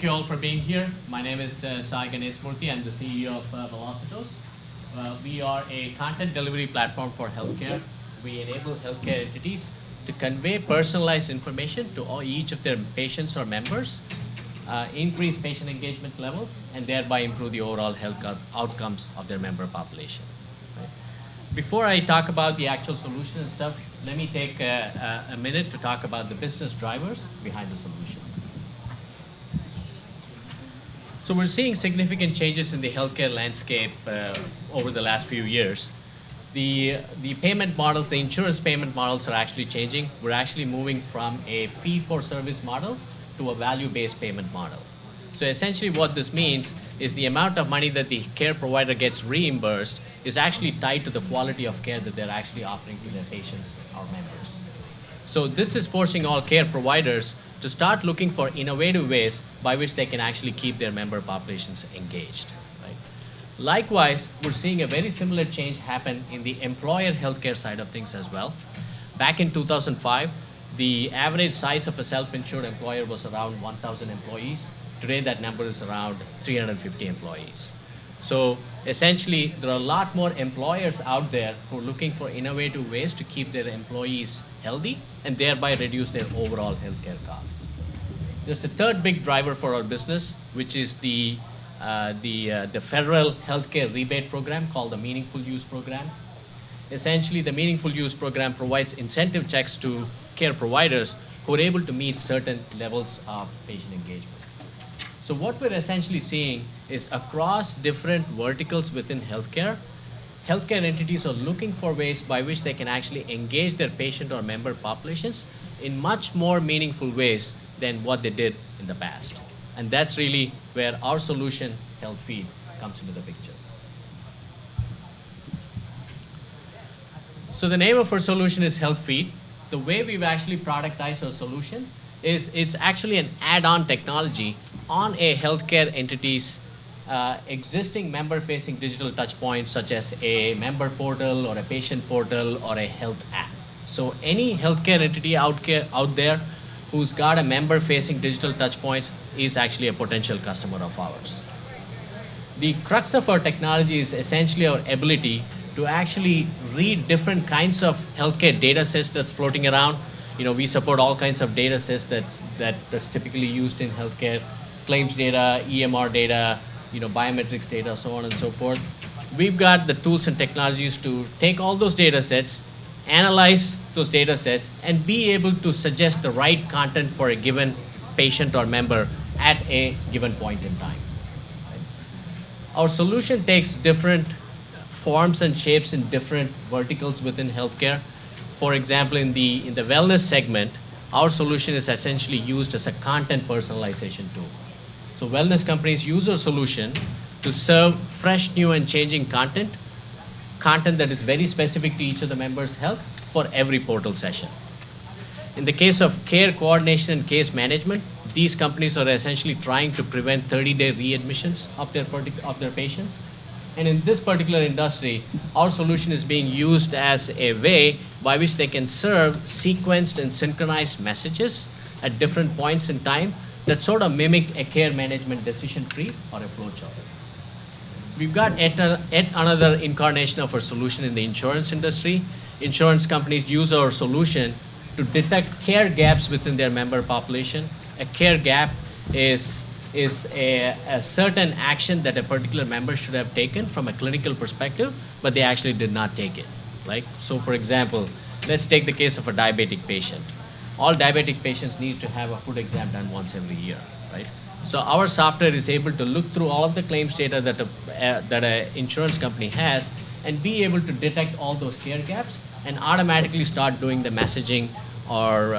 thank you all for being here. My name is Sai Ganesmurthy. I'm the CEO of Velocitos. We are a content delivery platform for healthcare. We enable healthcare entities to convey personalized information to each of their patients or members, increase patient engagement levels, and thereby improve the overall health outcomes of their member population. Right? Before I talk about the actual solution and stuff, let me take a minute to talk about the business drivers behind the solution. So we're seeing significant changes in the healthcare landscape over the last few years. The payment models, the insurance payment models are actually changing. We're actually moving from a fee-for-service model to a value-based payment model. So essentially what this means is the amount of money that the care provider gets reimbursed is actually tied to the quality of care that they're actually offering to their patients or members. So this is forcing all care providers to start looking for innovative ways by which they can actually keep their member populations engaged. Right? Likewise, we're seeing a very similar change happen in the employer healthcare side of things as well. Back in 2005, the average size of a self-insured employer was around 1,000 employees. Today, that number is around 350 employees. So essentially, there are a lot more employers out there who are looking for innovative ways to keep their employees healthy and thereby reduce their overall healthcare costs. There's a third big driver for our business, which is the federal healthcare rebate program called the Meaningful Use Program. Essentially, the Meaningful Use Program provides incentive checks to care providers who are able to meet certain levels of patient engagement. So what we're essentially seeing is across different verticals within healthcare, healthcare entities are looking for ways by which they can actually engage their patient or member populations in much more meaningful ways than what they did in the past. And that's really where our solution, HealthFeed, comes into the picture. So the name of our solution is HealthFeed. The way we've actually productized our solution is it's actually an add-on technology on a healthcare entity's existing member-facing digital touchpoints, such as a member portal or a patient portal or a health app. So any healthcare entity out there who's got a member-facing digital touchpoints is actually a potential customer of ours. The crux of our technology is essentially our ability to actually read different kinds of healthcare data sets that's floating around. You know, we support all kinds of data sets that's typically used in healthcare, claims data, EMR data, biometrics data, so on and so forth. We've got the tools and technologies to take all those data sets, analyze those data sets, and be able to suggest the right content for a given patient or member at a given point in time. Our solution takes different forms and shapes in different verticals within healthcare. For example, in the wellness segment, our solution is essentially used as a content personalization tool. So wellness companies use our solution to serve fresh, new, and changing content that is very specific to each of the members' health for every portal session. In the case of care coordination and case management, these companies are essentially trying to prevent 30-day readmissions of their patients. And in this particular industry, our solution is being used as a way by which they can serve sequenced and synchronized messages at different points in time that sort of mimic a care management decision tree or a flowchart. We've got yet another incarnation of our solution in the insurance industry. Insurance companies use our solution to detect care gaps within their member population. A care gap is a certain action that a particular member should have taken from a clinical perspective, but they actually did not take it. Right? So for example, let's take the case of a diabetic patient. All diabetic patients need to have a food exam done once every year, right? So our software is able to look through all of the claims data that an insurance company has and be able to detect all those care gaps and automatically start doing the messaging or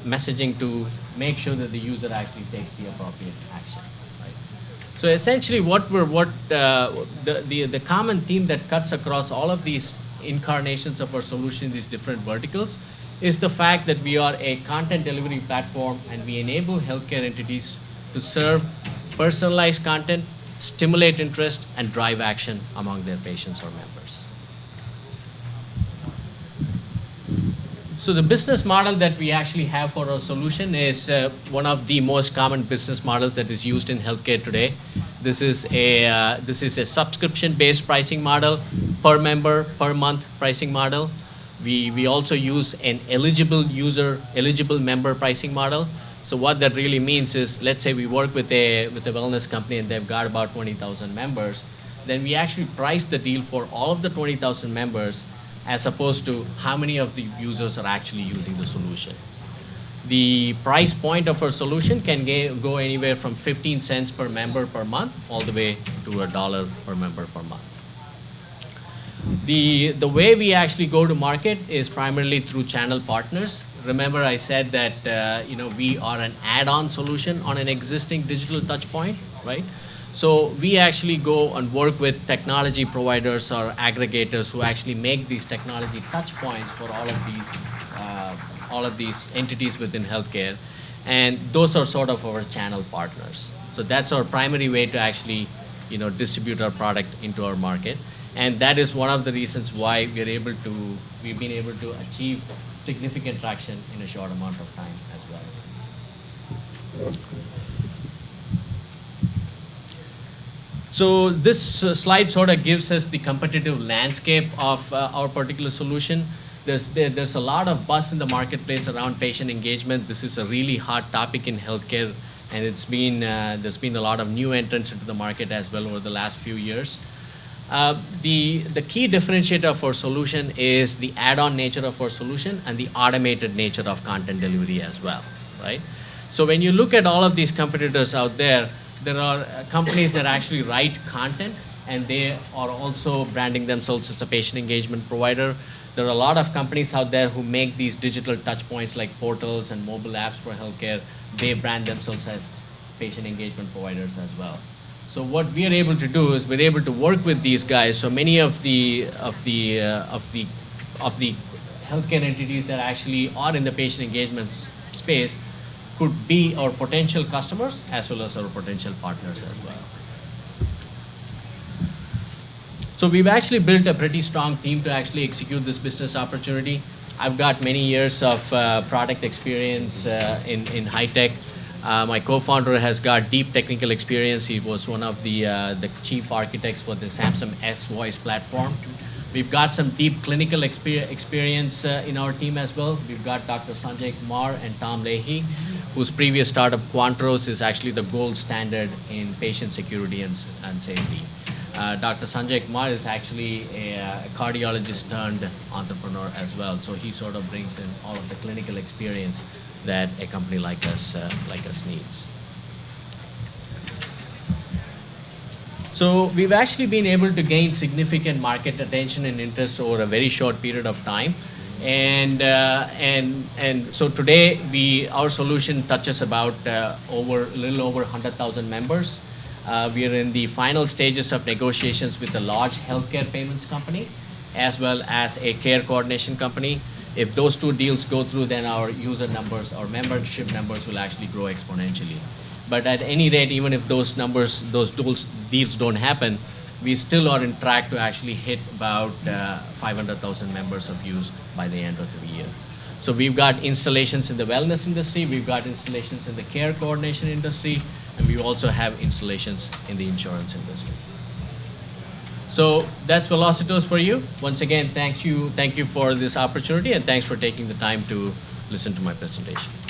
messaging to make sure that the user actually takes the appropriate action. Right? So essentially, the common theme that cuts across all of these incarnations of our solution in these different verticals is the fact that we are a content delivery platform and we enable healthcare entities to serve personalized content, stimulate interest, and drive action among their patients or members. So the business model that we actually have for our solution is one of the most common business models that is used in healthcare today. This is a subscription-based pricing model, per member, per month pricing model. We also use an eligible member pricing model. So what that really means is, let's say we work with a wellness company and they've got about 20,000 members, then we actually price the deal for all of the 20,000 members as opposed to how many of the users are actually using the solution. The price point of our solution can go anywhere from 15 cents per member per month all the way to $1 per member per month. The way we actually go to market is primarily through channel partners. Remember I said that we are an add-on solution on an existing digital touch point, right? So we actually go and work with technology providers or aggregators who actually make these technology touch points for all of these entities within healthcare, and those are sort of our channel partners. So that's our primary way to actually distribute our product into our market, and that is one of the reasons why we've been able to achieve significant traction in a short amount of time as well. So this slide sort of gives us the competitive landscape of our particular solution. There's a lot of buzz in the marketplace around patient engagement. This is a really hot topic in healthcare, and there's been a lot of new entrants into the market as well over the last few years. The key differentiator of our solution is the add-on nature of our solution and the automated nature of content delivery as well, right? So when you look at all of these competitors out there are companies that actually write content, and they are also branding themselves as a patient engagement provider. There are a lot of companies out there who make these digital touch points like portals and mobile apps for healthcare. They brand themselves as patient engagement providers as well. So what we are able to do is we're able to work with these guys. So many of the healthcare entities that actually are in the patient engagement space could be our potential customers as well as our potential partners as well. So we've actually built a pretty strong team to actually execute this business opportunity. I've got many years of product experience in high tech. My co-founder has got deep technical experience. He was one of the chief architects for the Samsung S Voice platform. We've got some deep clinical experience in our team as well. We've got Dr. Sanjay Kumar and Tom Leahy, whose previous startup Quantros is actually the gold standard in patient security and safety. Dr. Sanjay Kumar is actually a cardiologist turned entrepreneur as well. So he sort of brings in all of the clinical experience that a company like us needs. So we've actually been able to gain significant market attention and interest over a very short period of time. And so today our solution touches about a little over 100,000 members. We are in the final stages of negotiations with a large healthcare payments company as well as a care coordination company. If those two deals go through, then our user numbers, our membership numbers will actually grow exponentially. But at any rate, even if those deals don't happen, we still are on track to actually hit about 500,000 members of use by the end of the year. So we've got installations in the wellness industry, we've got installations in the care coordination industry, and we also have installations in the insurance industry. So that's Velocitos for you. Once again, thank you for this opportunity, and thanks for taking the time to listen to my presentation.